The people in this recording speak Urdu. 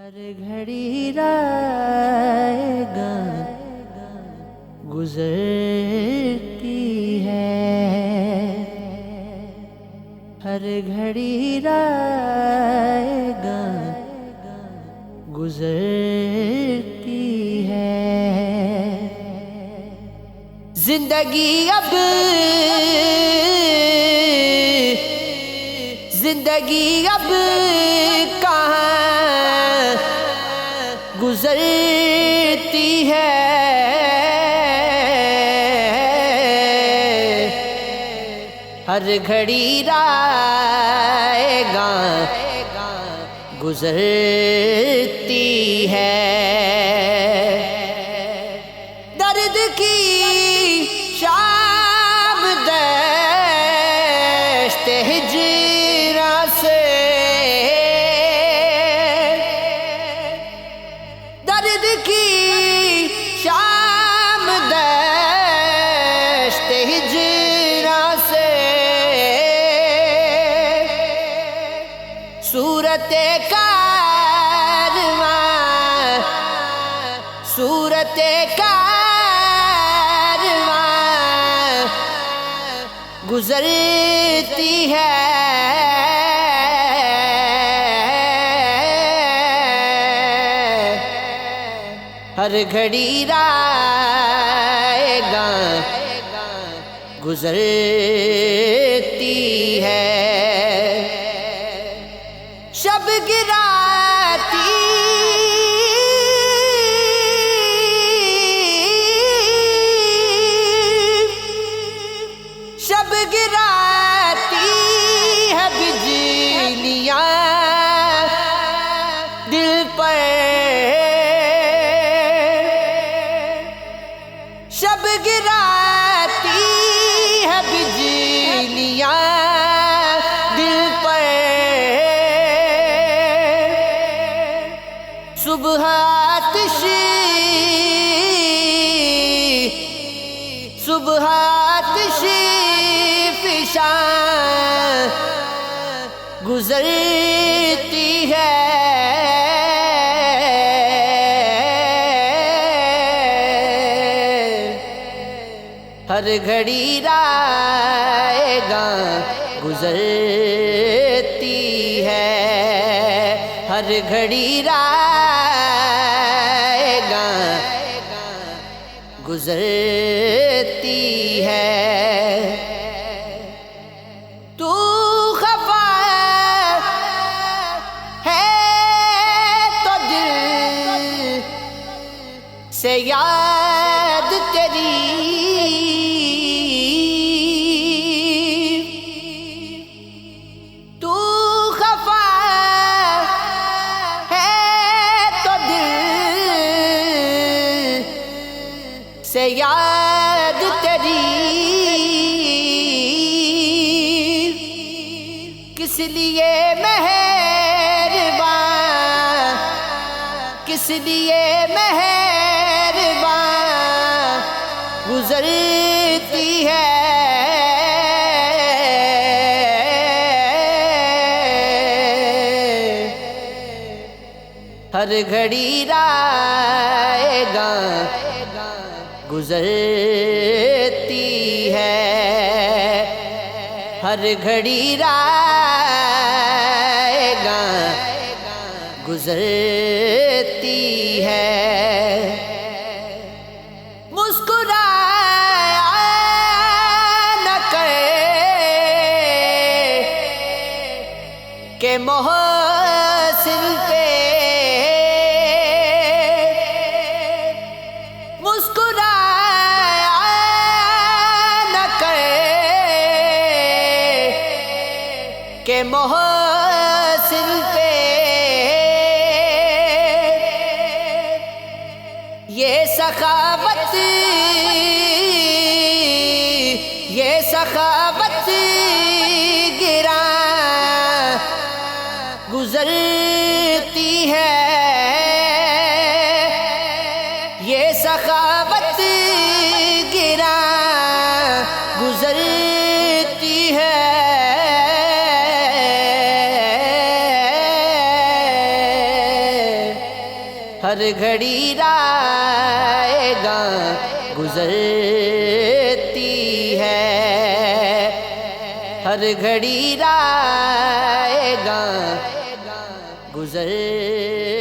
ہر گھڑی رائے گاں گزرتی ہے، ہر گھڑی رائے گاں گزرتی ہے۔ زندگی اب کہاں گزرتی ہے، ہر گھڑی رائے گاں گزرتی ہے۔ درد کی شام دشت ہجراں سے، درد کی شام دشت ہجراں سے، صورت کارواں گزرتی ہے، ہر گھڑی رائے گاں گزرتی ہے۔ شب گراتی ہے بجلیاں دل پر، شب گراتی ہے بجلیاں دل پر، صبح آتش فشاں گزرتی ہے، ہر گھڑی رائے گاں گزرتی ہے، ہر گھڑی رائے گاں گزرتی ہے۔ تو خفا ہے تو دل سے یاد تیری سے یاد تیری، کس لیے مہربان، کس لیے مہربان گزرتی ہے، ہر گھڑی رائے گاں گزرتی ہے، ہر گھڑی رائے گاں گزرتی ہے۔ مسکرایا نہ کرے کہ محسن پہ، کہ محسن پہ یہ سخاوت گراں گزرتی ہے، یہ سخاوت گراں گزرتی ہے، ہر گھڑی رائے گاں گزرتی ہے، ہر گھڑی رائے گاں گزرتی